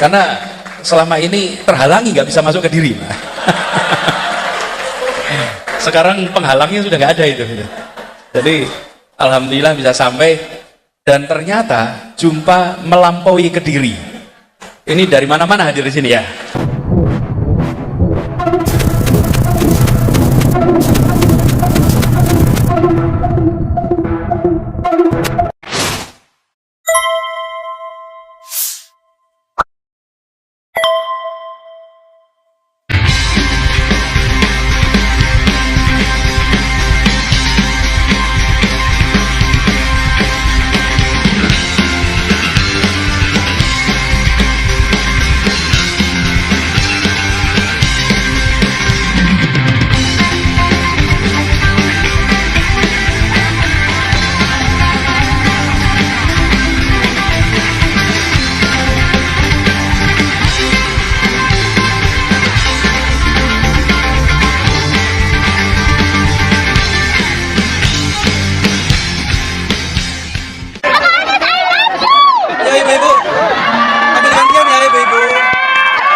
Karena selama ini terhalangi, nggak bisa masuk ke diri. Sekarang penghalangnya sudah nggak ada itu. Jadi alhamdulillah bisa sampai, dan ternyata jumpa melampaui ke diri. Ini dari mana-mana hadir di sini ya.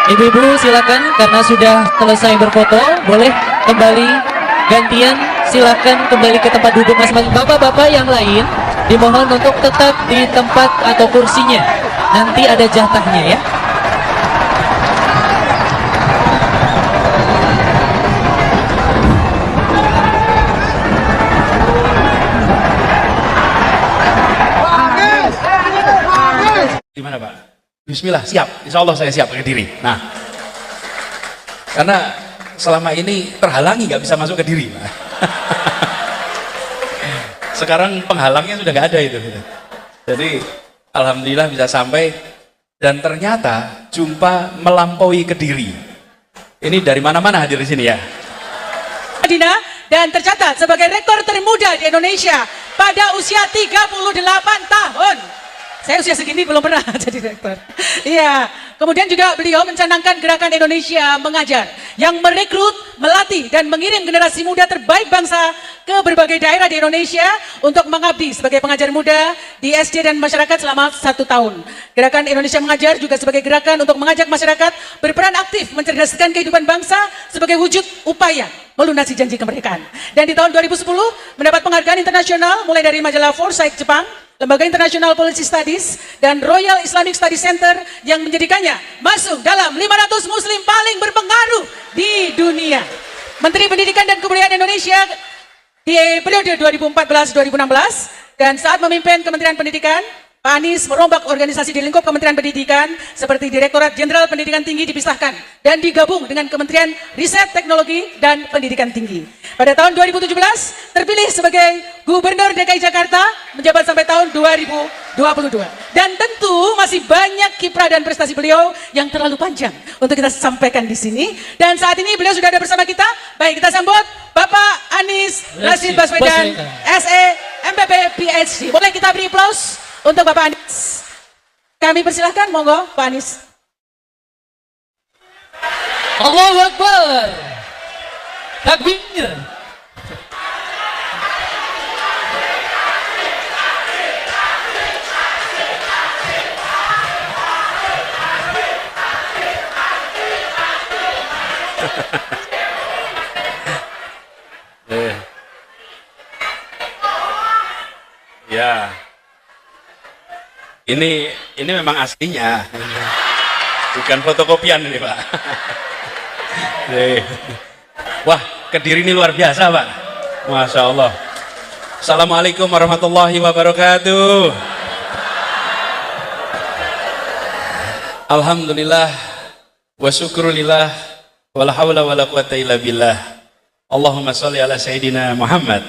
Ibu-ibu silakan, karena sudah selesai berfoto, boleh kembali gantian, silakan kembali ke tempat duduk masing-masing. Bapak-bapak yang lain dimohon untuk tetap di tempat atau kursinya, nanti ada jatahnya ya. Gimana Pak? Bismillah, siap. Insya Allah saya siap pakai diri. Nah, karena selama ini terhalangi, nggak bisa masuk ke diri. Sekarang penghalangnya sudah nggak ada itu. Jadi alhamdulillah bisa sampai, dan ternyata jumpa melampaui ke diri. Ini dari mana-mana hadir di sini ya. Dina, dan tercatat sebagai rektor termuda di Indonesia pada usia 38 tahun. Saya usia segini belum pernah jadi rektor. Iya. Kemudian juga beliau mencanangkan gerakan Indonesia Mengajar yang merekrut, melatih, dan mengirim generasi muda terbaik bangsa ke berbagai daerah di Indonesia untuk mengabdi sebagai pengajar muda di SD dan masyarakat selama 1 tahun. Gerakan Indonesia Mengajar juga sebagai gerakan untuk mengajak masyarakat berperan aktif mencerdaskan kehidupan bangsa sebagai wujud upaya melunasi janji kemerdekaan. Dan di tahun 2010 mendapat penghargaan internasional mulai dari majalah Foresight Jepang, Lembaga International Policy Studies, dan Royal Islamic Studies Center yang menjadikannya masuk dalam 500 muslim paling berpengaruh di dunia. Menteri Pendidikan dan Kebudayaan Indonesia di periode 2014-2016, dan saat memimpin Kementerian Pendidikan, Pak Anies merombak organisasi di lingkup Kementerian Pendidikan seperti Direktorat Jenderal Pendidikan Tinggi dipisahkan dan digabung dengan Kementerian Riset Teknologi dan Pendidikan Tinggi. Pada tahun 2017 terpilih sebagai Gubernur DKI Jakarta menjabat sampai tahun 2022. Dan tentu masih banyak kiprah dan prestasi beliau yang terlalu panjang untuk kita sampaikan di sini. Dan saat ini beliau sudah ada bersama kita. Baik, kita sambut Bapak Anies Rashid Baswedan, SE, MPP, PhD. Boleh kita beri aplaus untuk Bapak Anies. Kami persilahkan, monggo Pak Anies. Allahu Akbar. Takbir. Ya. Ini memang aslinya. Bukan fotokopian ini, Pak. Wah, Kediri ini luar biasa, Pak. Masya Allah. Assalamualaikum warahmatullahi wabarakatuh. Alhamdulillah wa syukrulillah wala hawla wala quwata illa billah. Allahumma sholli ala sayyidina Muhammad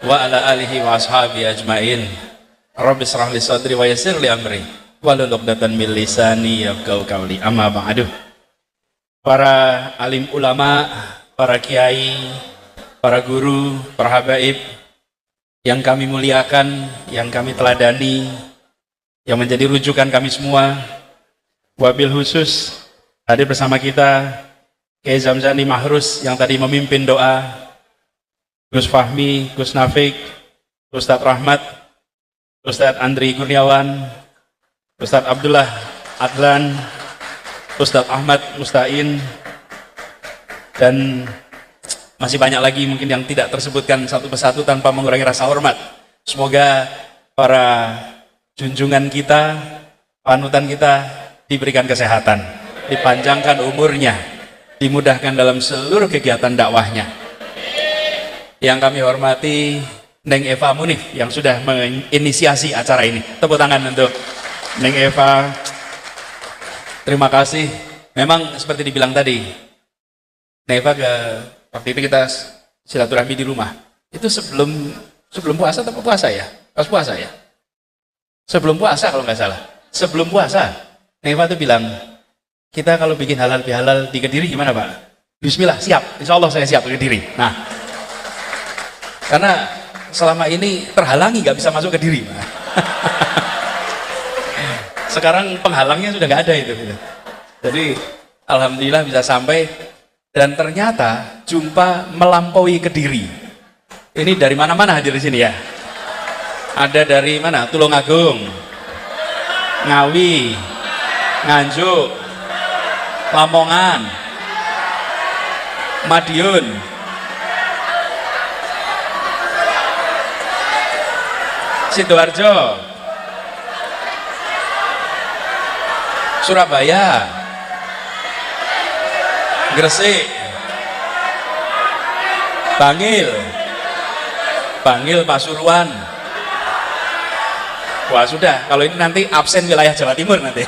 wa ala alihi wa ashabi ajmain. Rabbi shrah li sadri wa yassir li amri wahlul 'uqdatam min lisani yafqahu qawli. Amma ba'du. Para alim ulama, para kiai, para guru, para habaib yang kami muliakan, yang kami teladani, yang menjadi rujukan kami semua. Wabil khusus hadir bersama kita Kiai Zamzani Mahrus yang tadi memimpin doa, Gus Fahmi, Gus Nafik, Ustadz Rahmat, Ustadz Andri Kurniawan, Ustadz Abdullah Adlan, Ustadz Ahmad Mustain, dan masih banyak lagi mungkin yang tidak tersebutkan satu persatu tanpa mengurangi rasa hormat. Semoga para junjungan kita, panutan kita diberikan kesehatan, dipanjangkan umurnya, dimudahkan dalam seluruh kegiatan dakwahnya. Yang kami hormati Neng Eva Munif yang sudah menginisiasi acara ini. Tepuk tangan untuk Neng Eva. Terima kasih. Memang seperti dibilang tadi, Neng Eva waktu itu kita silaturahmi di rumah. Itu sebelum puasa atau puasa ya? Pas puasa ya? Sebelum puasa kalau nggak salah. Sebelum puasa, Neng Eva tuh bilang, kita kalau bikin halal bihalal di Kediri gimana Pak? Bismillah, siap. Insya Allah saya siap ke Kediri. Nah, karena selama ini terhalangi nggak bisa masuk ke Kediri. Sekarang penghalangnya sudah nggak ada itu. Jadi alhamdulillah bisa sampai, dan ternyata jumpa melampaui Kediri. Ini dari mana-mana hadir di sini ya. Ada dari mana? Tulungagung, Ngawi, Nganjuk, Lamongan, Madiun, Sidoarjo, Surabaya, Gresik, Bangil, Pasuruan. Wah sudah, kalau ini nanti absen wilayah Jawa Timur nanti.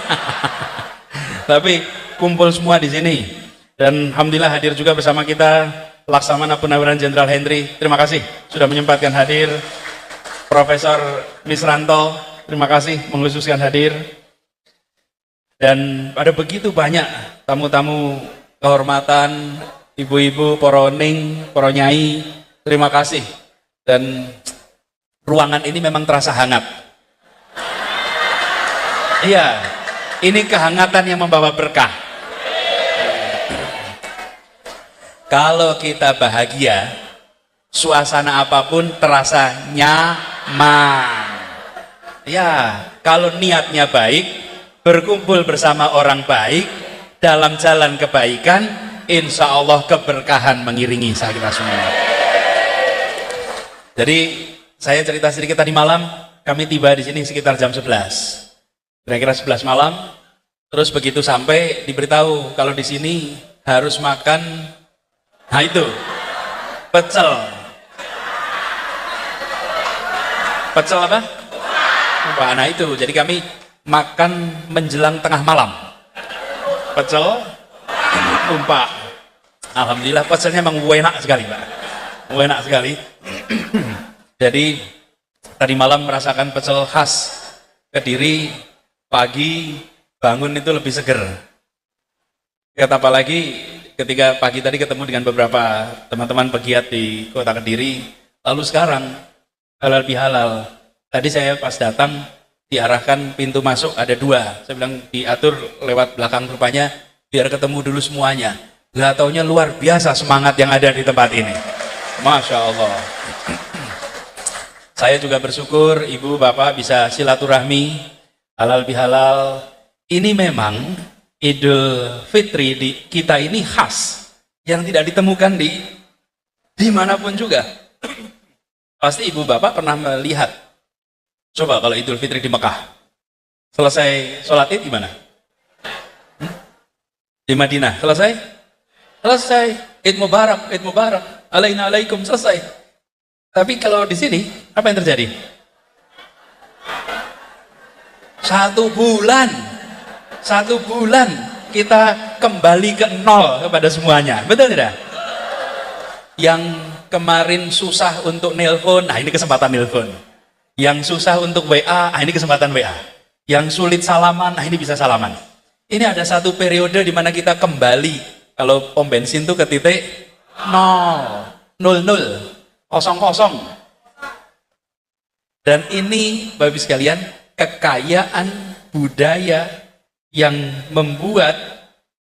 Tapi kumpul semua di sini, dan alhamdulillah hadir juga bersama kita Laksamana Purnawirawan Jenderal Henry. Terima kasih sudah menyempatkan hadir. Profesor Misranto, terima kasih mengkhususkan hadir. Dan ada begitu banyak tamu-tamu kehormatan, ibu-ibu, poroning, poronyai, terima kasih. Dan ruangan ini memang terasa hangat. Iya, ini kehangatan yang membawa berkah. Kalau kita bahagia, suasana apapun terasa nyaman. Ya, kalau niatnya baik, berkumpul bersama orang baik, dalam jalan kebaikan, insya Allah keberkahan mengiringi kita semua. Jadi, saya cerita sedikit tadi malam, kami tiba di sini sekitar jam 11. Kira-kira 11 malam, terus begitu sampai diberitahu kalau di sini harus makan, nah itu, pecel. Pecel apa? Lupa. Nah itu, jadi kami makan menjelang tengah malam. Pecel, tumpah. Alhamdulillah pecelnya memang enak sekali Pak. Enak sekali. Jadi tadi malam merasakan pecel khas Kediri, pagi bangun itu lebih seger. Kata apa lagi ketika pagi tadi ketemu dengan beberapa teman-teman pegiat di kota Kediri, lalu sekarang halal bihalal. Tadi saya pas datang diarahkan pintu masuk ada 2. Saya bilang diatur lewat belakang rupanya biar ketemu dulu semuanya. Nggak taunya luar biasa semangat yang ada di tempat ini. Masya Allah. Saya juga bersyukur ibu bapak bisa silaturahmi halal bihalal. Ini memang Idul Fitri di kita ini khas yang tidak ditemukan di dimanapun juga. Pasti ibu bapak pernah melihat. Coba kalau Idul Fitri di Mekah, selesai sholat id gimana? Di Madinah selesai? Selesai. Id Mubarak, alaina alaikum, selesai. Tapi kalau di sini apa yang terjadi? 1 bulan kita kembali ke nol kepada semuanya, betul tidak? Yang kemarin susah untuk nelpon, nah ini kesempatan nelpon. Yang susah untuk WA, nah ini kesempatan WA. Yang sulit salaman, nah ini bisa salaman. Ini ada satu periode di mana kita kembali, kalau pom bensin tuh ke titik 0, 00. Dan ini Bapak Ibu sekalian, kekayaan budaya yang membuat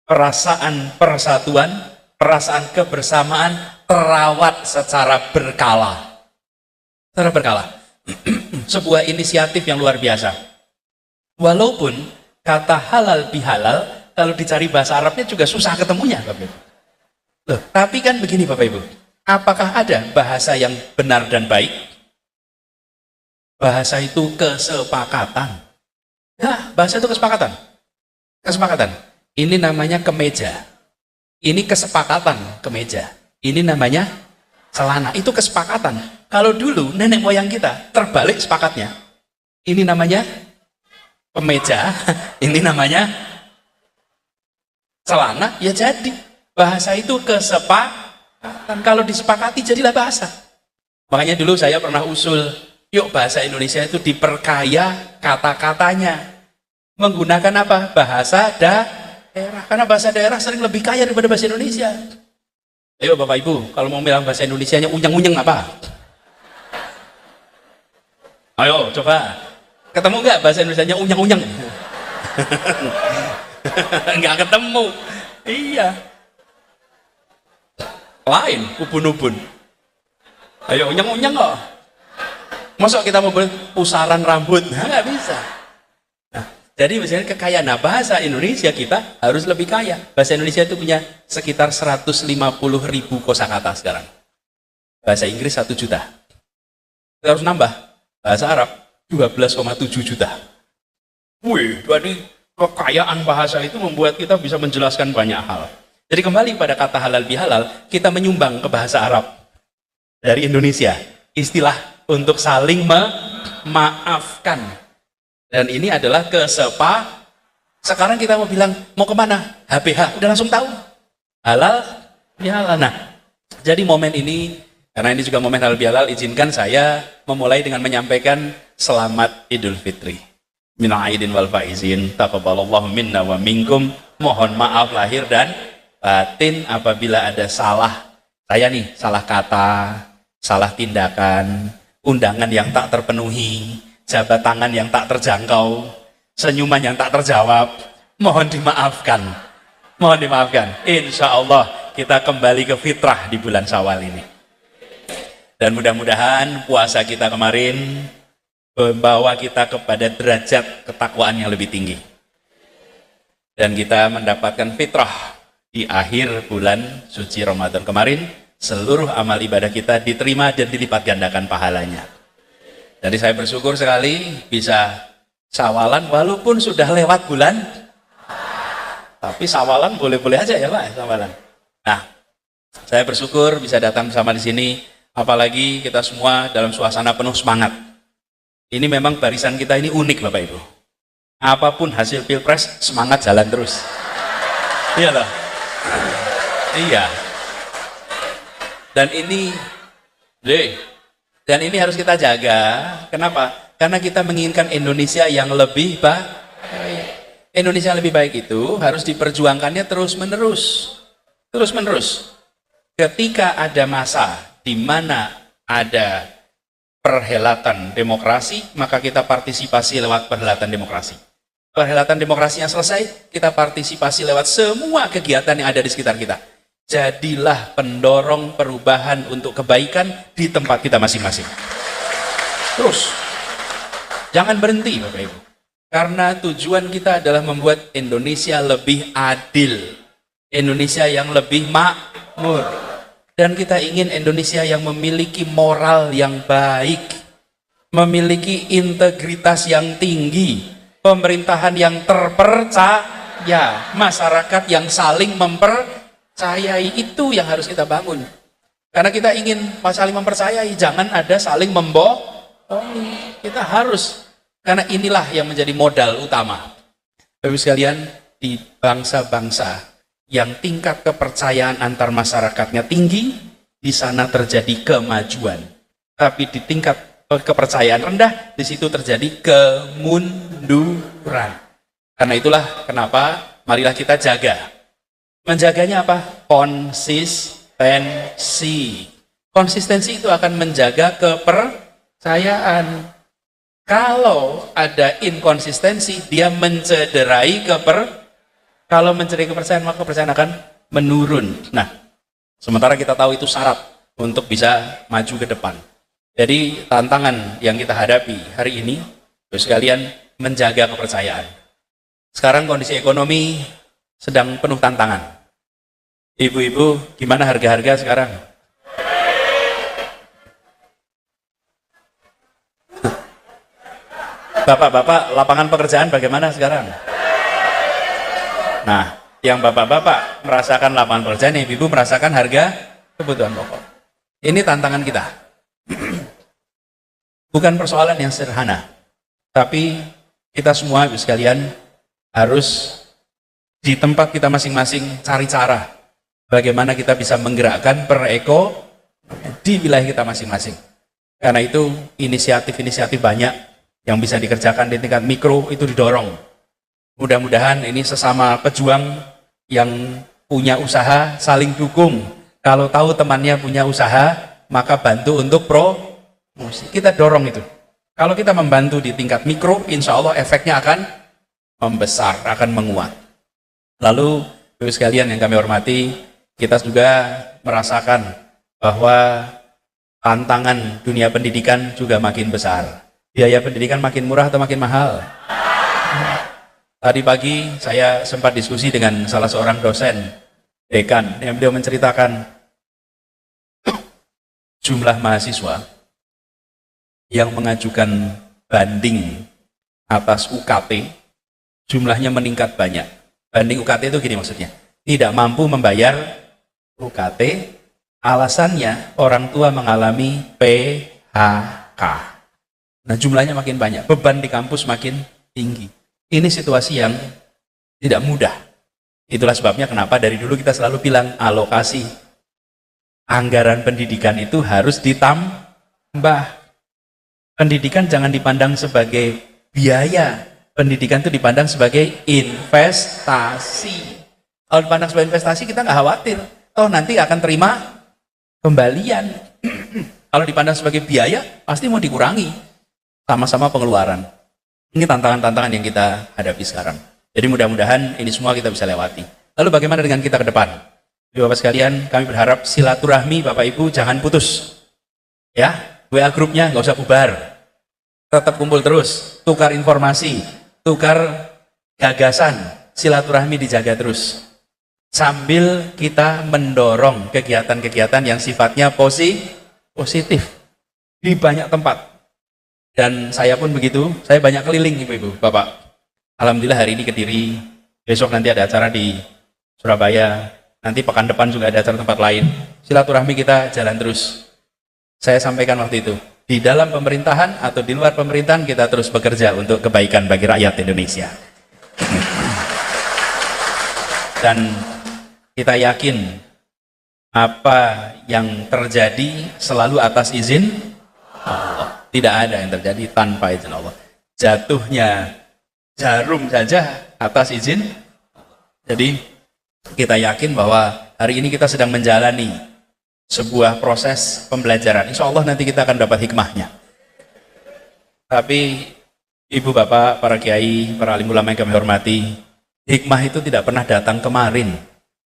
perasaan persatuan, perasaan kebersamaan terawat secara berkala. Secara berkala. Sebuah inisiatif yang luar biasa. Walaupun kata halal bihalal kalau dicari bahasa Arabnya juga susah ketemunya, Bapak Ibu. Loh, tapi kan begini Bapak Ibu, apakah ada bahasa yang benar dan baik? Bahasa itu kesepakatan. Ya, bahasa itu kesepakatan. Kesepakatan. Ini namanya kemeja. Ini kesepakatan kemeja. Ini namanya celana. Itu kesepakatan. Kalau dulu nenek moyang kita terbalik sepakatnya. Ini namanya kemeja. Ini namanya celana. Ya jadi bahasa itu kesepakatan. Kalau disepakati jadilah bahasa. Makanya dulu saya pernah usul, yuk bahasa Indonesia itu diperkaya kata-katanya. Menggunakan apa? Bahasa daerah. Karena bahasa daerah sering lebih kaya daripada bahasa Indonesia. Ayo Bapak Ibu, kalau mau bilang bahasa Indonesianya unyeng-unyeng apa? Ayo coba. Ketemu nggak bahasa Indonesianya unyeng-unyeng? Nggak ketemu. Iya. Lain, ubun-ubun. Ayo unyeng-unyeng kok. Masa kita mau pusaran rambut? Nah, nggak bisa. Jadi misalnya kekayaan bahasa Indonesia kita harus lebih kaya. Bahasa Indonesia itu punya sekitar 150.000 kosakata sekarang. Bahasa Inggris 1 juta. Kita harus nambah. Bahasa Arab 12,7 juta. Wih, jadi kekayaan bahasa itu membuat kita bisa menjelaskan banyak hal. Jadi kembali pada kata halal bihalal, kita menyumbang ke bahasa Arab dari Indonesia. Istilah untuk saling memaafkan. Dan ini adalah sekarang kita mau bilang, mau kemana? HBH, udah langsung tahu. Halal, bihalal. Nah, jadi momen ini, karena ini juga momen halal bihalal, izinkan saya memulai dengan menyampaikan selamat Idul Fitri. Minal aidin wal faizin, taqabbalallahu minna wa minkum. Mohon maaf lahir dan batin apabila ada salah. Saya nih, salah kata, salah tindakan, undangan yang tak terpenuhi, jabat tangan yang tak terjangkau, senyuman yang tak terjawab, mohon dimaafkan. Mohon dimaafkan. Insya Allah kita kembali ke fitrah di bulan Syawal ini. Dan mudah-mudahan puasa kita kemarin membawa kita kepada derajat ketakwaan yang lebih tinggi. Dan kita mendapatkan fitrah di akhir bulan suci Ramadan kemarin, seluruh amal ibadah kita diterima dan dilipat gandakan pahalanya. Jadi saya bersyukur sekali bisa sawalan walaupun sudah lewat bulan. Tapi sawalan boleh-boleh aja ya Pak, sawalan. Nah, saya bersyukur bisa datang bersama di sini, apalagi kita semua dalam suasana penuh semangat. Ini memang barisan kita ini unik Bapak Ibu. Apapun hasil Pilpres, semangat jalan terus. Iya loh. Iya. Dan ini harus kita jaga. Kenapa? Karena kita menginginkan Indonesia yang lebih baik. Indonesia yang lebih baik itu harus diperjuangkannya terus-menerus. Terus-menerus. Ketika ada masa di mana ada perhelatan demokrasi, maka kita partisipasi lewat perhelatan demokrasi. Perhelatan demokrasi yang selesai, kita partisipasi lewat semua kegiatan yang ada di sekitar kita. Jadilah pendorong perubahan untuk kebaikan di tempat kita masing-masing. Terus, jangan berhenti Bapak Ibu. Karena tujuan kita adalah membuat Indonesia lebih adil. Indonesia yang lebih makmur. Dan kita ingin Indonesia yang memiliki moral yang baik. Memiliki integritas yang tinggi. Pemerintahan yang terpercaya. Masyarakat yang saling mempercayai, itu yang harus kita bangun. Karena kita ingin saling mempercayai, jangan ada saling membohongi. Kita harus, karena inilah yang menjadi modal utama. Bapak sekalian, di bangsa-bangsa yang tingkat kepercayaan antar masyarakatnya tinggi, di sana terjadi kemajuan. Tapi di tingkat kepercayaan rendah, di situ terjadi kemunduran. Karena itulah kenapa marilah kita jaga. Menjaganya apa? Konsistensi. Konsistensi itu akan menjaga kepercayaan. Kalau ada inkonsistensi, dia mencederai kalau mencederai kepercayaan, maka kepercayaan akan menurun. Nah, sementara kita tahu itu syarat untuk bisa maju ke depan. Jadi tantangan yang kita hadapi hari ini, sekalian menjaga kepercayaan. Sekarang kondisi ekonomi sedang penuh tantangan. Ibu-ibu, gimana harga-harga sekarang? Bapak-bapak, lapangan pekerjaan bagaimana sekarang? Nah, yang bapak-bapak merasakan lapangan pekerjaan, ibu-ibu merasakan harga kebutuhan pokok. Ini tantangan kita. Bukan persoalan yang sederhana, tapi kita semua ibu sekalian harus di tempat kita masing-masing cari cara bagaimana kita bisa menggerakkan di wilayah kita masing-masing. Karena itu inisiatif-inisiatif banyak yang bisa dikerjakan di tingkat mikro itu didorong. Mudah-mudahan ini sesama pejuang yang punya usaha saling dukung. Kalau tahu temannya punya usaha, maka bantu untuk promosi. Kita dorong itu. Kalau kita membantu di tingkat mikro, insya Allah efeknya akan membesar, akan menguat. Lalu, Bapak sekalian yang kami hormati, kita juga merasakan bahwa tantangan dunia pendidikan juga makin besar. Biaya pendidikan makin murah atau makin mahal? Tadi pagi saya sempat diskusi dengan salah seorang dosen, dekan, yang beliau menceritakan jumlah mahasiswa yang mengajukan banding atas UKT, jumlahnya meningkat banyak. Banding UKT itu gini maksudnya, tidak mampu membayar UKT, alasannya orang tua mengalami PHK. Nah, jumlahnya makin banyak, beban di kampus makin tinggi. Ini situasi yang tidak mudah. Itulah sebabnya kenapa dari dulu kita selalu bilang alokasi anggaran pendidikan itu harus ditambah. Pendidikan jangan dipandang sebagai biaya. Pendidikan itu dipandang sebagai investasi. Kalau dipandang sebagai investasi kita nggak khawatir. Oh, nanti akan terima kembalian. Kalau dipandang sebagai biaya, pasti mau dikurangi. Sama-sama pengeluaran. Ini tantangan-tantangan yang kita hadapi sekarang. Jadi mudah-mudahan ini semua kita bisa lewati. Lalu bagaimana dengan kita ke depan? Bapak sekalian, kami berharap silaturahmi Bapak Ibu jangan putus. Ya, WA grupnya nggak usah bubar. Tetap kumpul terus, tukar informasi, tukar gagasan, silaturahmi dijaga terus. Sambil kita mendorong kegiatan-kegiatan yang sifatnya positif di banyak tempat. Dan saya pun begitu, saya banyak keliling ibu-ibu, bapak. Alhamdulillah hari ini Kediri, besok nanti ada acara di Surabaya, nanti pekan depan juga ada acara tempat lain. Silaturahmi kita jalan terus. Saya sampaikan waktu itu, di dalam pemerintahan atau di luar pemerintahan kita terus bekerja untuk kebaikan bagi rakyat Indonesia. Dan kita yakin apa yang terjadi selalu atas izin Allah. Tidak ada yang terjadi tanpa izin Allah. Jatuhnya jarum saja atas izin. Jadi kita yakin bahwa hari ini kita sedang menjalani sebuah proses pembelajaran. Insya Allah nanti kita akan dapat hikmahnya. Tapi ibu bapak, para kiai, para alim ulama yang kami hormati, hikmah itu tidak pernah datang kemarin.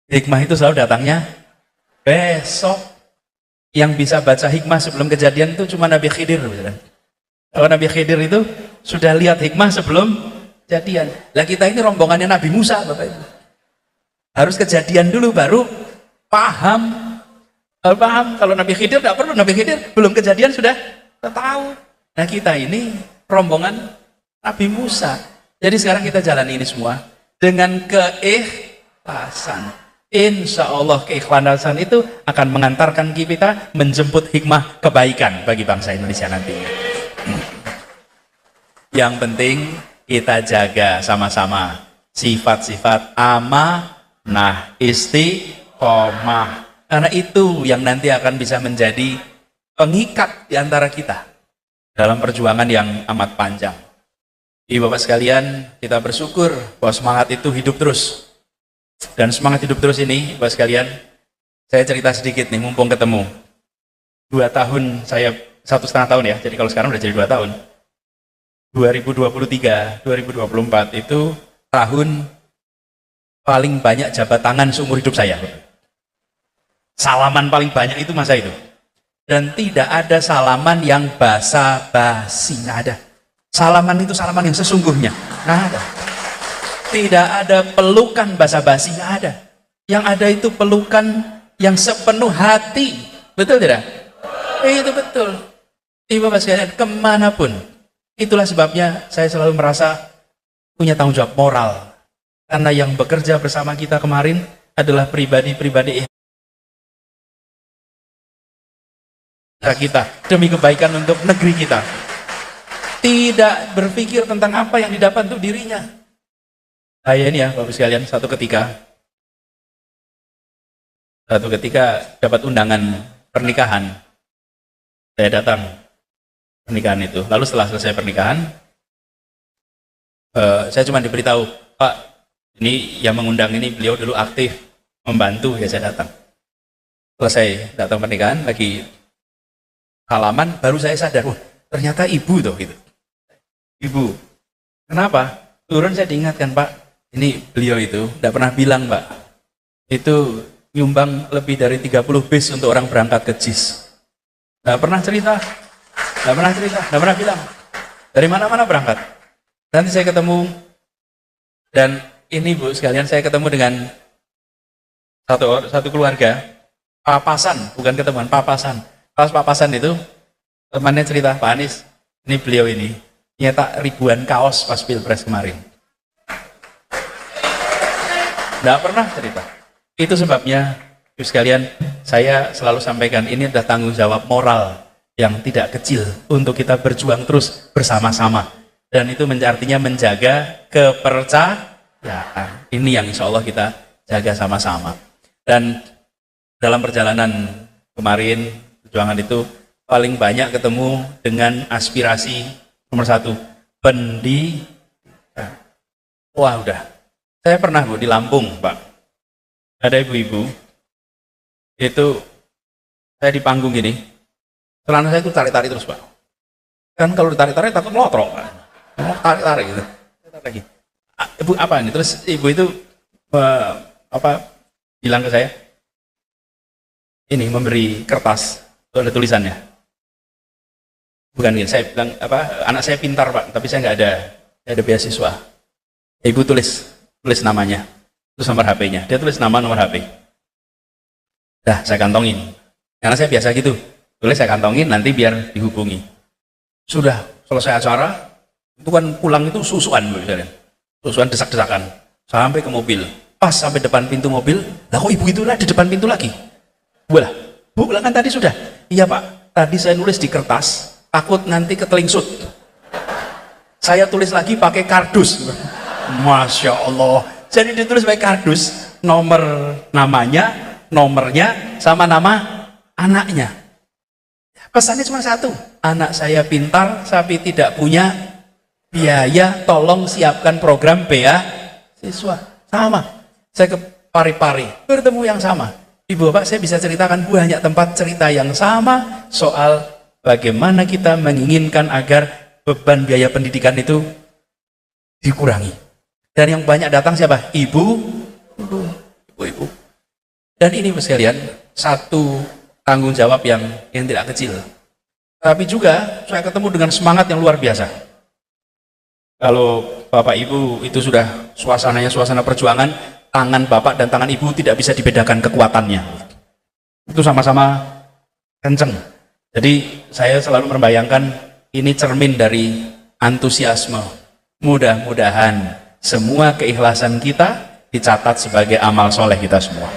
Hikmah itu selalu datangnya besok. Yang bisa baca hikmah sebelum kejadian itu cuma Nabi Khidir. Kalau Nabi Khidir itu sudah lihat hikmah sebelum kejadian. Lah kita ini rombongannya Nabi Musa, Bapak Ibu. Harus kejadian dulu baru paham. Kalau paham, kalau Nabi Khidir tidak perlu. Nabi Khidir belum kejadian sudah tahu. Nah kita ini rombongan Nabi Musa. Jadi sekarang kita jalani ini semua dengan keikhlasan. Insya Allah keikhlasan itu akan mengantarkan kita menjemput hikmah kebaikan bagi bangsa Indonesia nantinya. Yang penting kita jaga sama-sama sifat-sifat amanah, istiqomah. Karena itu yang nanti akan bisa menjadi pengikat di antara kita dalam perjuangan yang amat panjang. Ibu bapak sekalian, kita bersyukur bahwa semangat itu hidup terus. Dan semangat hidup terus ini, Bapak sekalian, saya cerita sedikit nih, mumpung ketemu. 2 tahun, saya 1,5 tahun ya, jadi kalau sekarang udah jadi 2 tahun. 2023, 2024 itu tahun paling banyak jabat tangan seumur hidup saya. Salaman paling banyak itu masa itu. Dan tidak ada salaman yang basa-basi, nggak ada. Salaman itu salaman yang sesungguhnya, nggak ada. Tidak ada pelukan basa-basi, nggak ada. Yang ada itu pelukan yang sepenuh hati. Betul tidak? Itu betul. Ibu Bapak sekalian, kemanapun. Itulah sebabnya saya selalu merasa punya tanggung jawab moral. Karena yang bekerja bersama kita kemarin adalah pribadi-pribadi kita demi kebaikan untuk negeri kita. Tidak berpikir tentang apa yang didapat untuk dirinya. Saya ini ya Bapak sekalian, satu ketika dapat undangan pernikahan. Saya datang pernikahan itu. Lalu setelah selesai pernikahan, saya cuma diberitahu, Pak, ini yang mengundang ini beliau dulu aktif membantu, ya saya datang. Selesai datang pernikahan, lagi halaman, baru saya sadar, wah ternyata ibu tuh gitu. Ibu, kenapa? Turun saya diingatkan, Pak, ini beliau itu tidak pernah bilang, Pak, itu nyumbang lebih dari 30 bis untuk orang berangkat ke JIS. Tidak pernah cerita, tidak pernah bilang. Dari mana-mana berangkat. Nanti saya ketemu, dan ini Bu sekalian, saya ketemu dengan satu keluarga, papasan, bukan ketemuan, papasan. Pas papasan itu, temannya cerita, Pak Anies, ini beliau ini, nyetak ribuan kaos pas Pilpres kemarin. Tidak pernah cerita. Itu sebabnya, Bu sekalian, saya selalu sampaikan, ini adalah tanggung jawab moral yang tidak kecil untuk kita berjuang terus bersama-sama. Dan itu artinya menjaga kepercayaan. Ini yang insya Allah kita jaga sama-sama. Dan dalam perjalanan kemarin, perjuangan itu paling banyak ketemu dengan aspirasi nomor 1, pendidikan. Wah udah, saya pernah Bu di Lampung, Pak. Ada ibu-ibu, itu saya di panggung gini, celana saya itu tarik-tarik terus, Pak. Kan kalau ditarik-tarik takut melotrok, Pak. Tarik-tarik gitu. Tarik lagi. Ibu apa ini? Terus ibu itu bilang ke saya, ini memberi kertas, itu ada tulisannya. Bukan gitu, saya bilang anak saya pintar Pak, tapi saya nggak ada beasiswa. Ibu tulis namanya, terus nomor HP-nya. Dia tulis nama, nomor HP. Dah saya kantongin, karena saya biasa gitu, tulis saya kantongin, nanti biar dihubungi. Sudah selesai acara, itu kan pulang itu susuan, misalnya. Susuan desak-desakan, sampai ke mobil. Pas sampai depan pintu mobil, lah kok ibu itu lah di depan pintu lagi? Bu lah kan tadi sudah. Iya Pak, tadi saya nulis di kertas, takut nanti ketelingsut. Saya tulis lagi pakai kardus. Masya Allah. Jadi ditulis pakai kardus, nomor namanya, nomornya, sama nama anaknya. Pesannya cuma satu, anak saya pintar, tapi tidak punya biaya, tolong siapkan program beasiswa. Sama, saya ke Parepare, bertemu yang sama. Ibu Bapak, saya bisa ceritakan banyak tempat cerita yang sama soal bagaimana kita menginginkan agar beban biaya pendidikan itu dikurangi. Dan yang banyak datang siapa? Ibu. Dan ini sekalian, satu tanggung jawab yang tidak kecil. Tapi juga saya ketemu dengan semangat yang luar biasa. Kalau Bapak Ibu itu sudah suasananya suasana perjuangan, tangan Bapak dan tangan Ibu tidak bisa dibedakan kekuatannya. Itu sama-sama kenceng. Jadi saya selalu membayangkan ini cermin dari antusiasme. Mudah-mudahan semua keikhlasan kita dicatat sebagai amal soleh kita semua.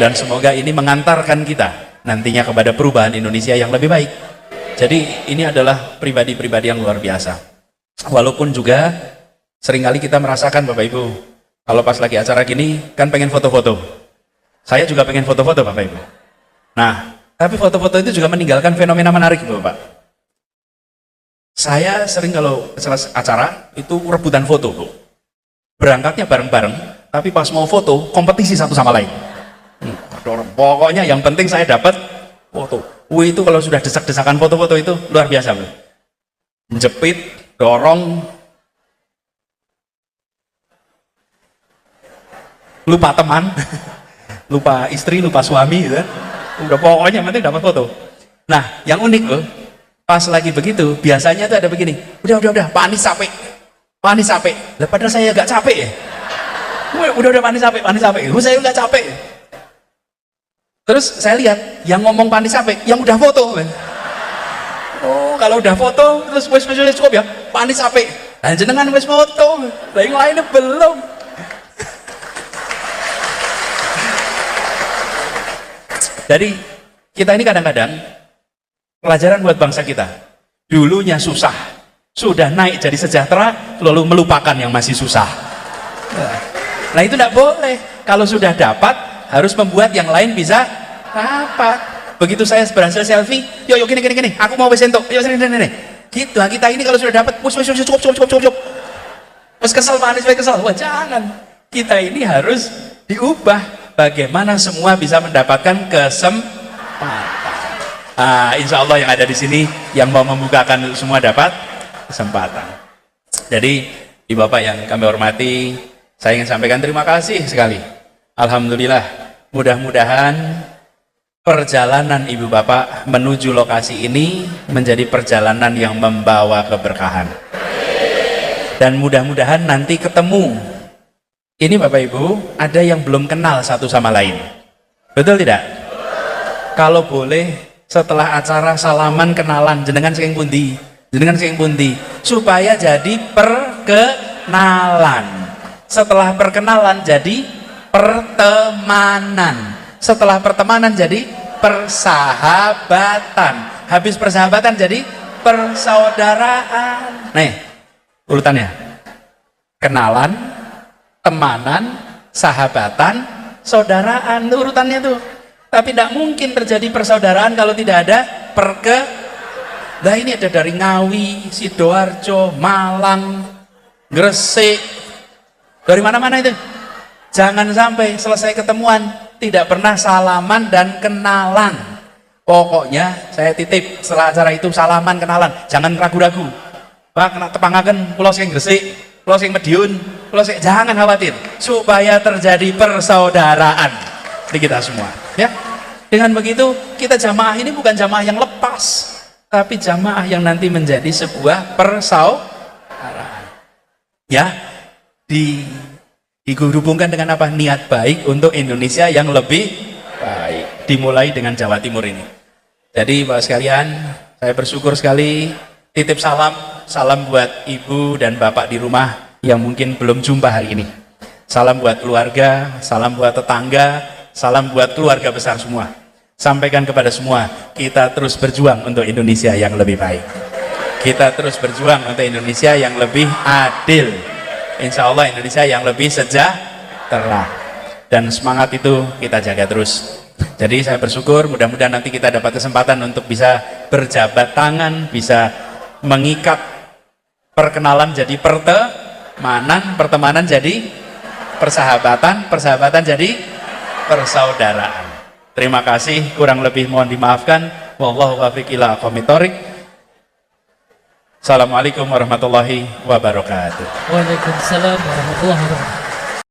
Dan semoga ini mengantarkan kita nantinya kepada perubahan Indonesia yang lebih baik. Jadi ini adalah pribadi-pribadi yang luar biasa. Walaupun juga seringkali kita merasakan Bapak Ibu, kalau pas lagi acara gini kan pengen foto-foto. Saya juga pengen foto-foto Bapak Ibu. Nah, tapi foto-foto itu juga meninggalkan fenomena menarik Bapak. Saya sering kalau selesai acara itu rebutan foto Bu. Berangkatnya bareng-bareng, tapi pas mau foto kompetisi satu sama lain. Pokoknya yang penting saya dapat foto. Itu kalau sudah desak-desakan foto-foto itu luar biasa Bu. Jepit, dorong, lupa teman, lupa istri, lupa suami gitu. Udah pokoknya penting dapat foto. Nah, yang unik loh, pas lagi begitu, biasanya tuh ada begini, udah, Pak Anies capek. Lah padahal saya agak capek ya. Udah panis capek. Saya nggak capek. Terus saya lihat yang ngomong panis capek, yang udah foto. Oh, kalau udah foto terus wes cukup ya, panis capek. Nah, jenengan wes foto, yang lainnya belum. Jadi kita ini kadang-kadang pelajaran buat bangsa kita. Dulunya susah, sudah naik jadi sejahtera, lalu melupakan yang masih susah. Nah itu tidak boleh. Kalau sudah dapat, harus membuat yang lain bisa dapat. Begitu saya berhasil selfie, yuk gini, aku mau besentok, yuk sini. Gitu, kita ini kalau sudah dapat, cukup. Terus kesel, panis, kesel. Wah jangan. Kita ini harus diubah. Bagaimana semua bisa mendapatkan kesempatan. Insya Allah yang ada di sini yang mau membukakan semua dapat kesempatan. Jadi, Ibu Bapak yang kami hormati, saya ingin sampaikan terima kasih sekali. Alhamdulillah, mudah-mudahan perjalanan Ibu Bapak menuju lokasi ini menjadi perjalanan yang membawa keberkahan. Dan mudah-mudahan nanti ketemu. Ini Bapak Ibu, ada yang belum kenal satu sama lain. Betul tidak? Kalau boleh setelah acara salaman kenalan, jenengan saking pundi, supaya jadi perkenalan. Setelah perkenalan jadi pertemanan. Setelah pertemanan jadi persahabatan. Habis persahabatan jadi persaudaraan. Nih, urutannya. Kenalan, temanan, sahabatan, saudaraan, itu urutannya tuh. Tapi tidak mungkin terjadi persaudaraan kalau tidak ada Nah ini ada dari Ngawi, Sidoarjo, Malang, Gresik, dari mana-mana itu. Jangan sampai selesai ketemuan tidak pernah salaman dan kenalan. Pokoknya saya titip setelah acara itu salaman, kenalan, jangan ragu-ragu. Pak, kena tepangaken kula sing Gresik, kula sing Madiun, jangan khawatir, supaya terjadi persaudaraan di kita semua, ya. Dengan begitu kita jamaah ini bukan jamaah yang lepas, tapi jamaah yang nanti menjadi sebuah persaudaraan, ya. Dihubungkan dengan apa? Niat baik untuk Indonesia yang lebih baik. Dimulai dengan Jawa Timur ini. Jadi Bapak sekalian, saya bersyukur sekali. Titip salam buat ibu dan bapak di rumah yang mungkin belum jumpa hari ini. Salam buat keluarga, salam buat tetangga, salam buat keluarga besar semua. Sampaikan kepada semua, kita terus berjuang untuk Indonesia yang lebih baik. Kita terus berjuang untuk Indonesia yang lebih adil. Insya Allah Indonesia yang lebih sejahtera. Dan semangat itu kita jaga terus. Jadi saya bersyukur mudah-mudahan nanti kita dapat kesempatan untuk bisa berjabat tangan, bisa mengikat perkenalan jadi pertemanan, pertemanan jadi persahabatan, persahabatan jadi persaudaraan. Terima kasih, kurang lebih mohon dimaafkan. Wallahu taufiq ila aqwamit thoriq. Assalamualaikum warahmatullahi wabarakatuh. Waalaikumsalam warahmatullahi wabarakatuh.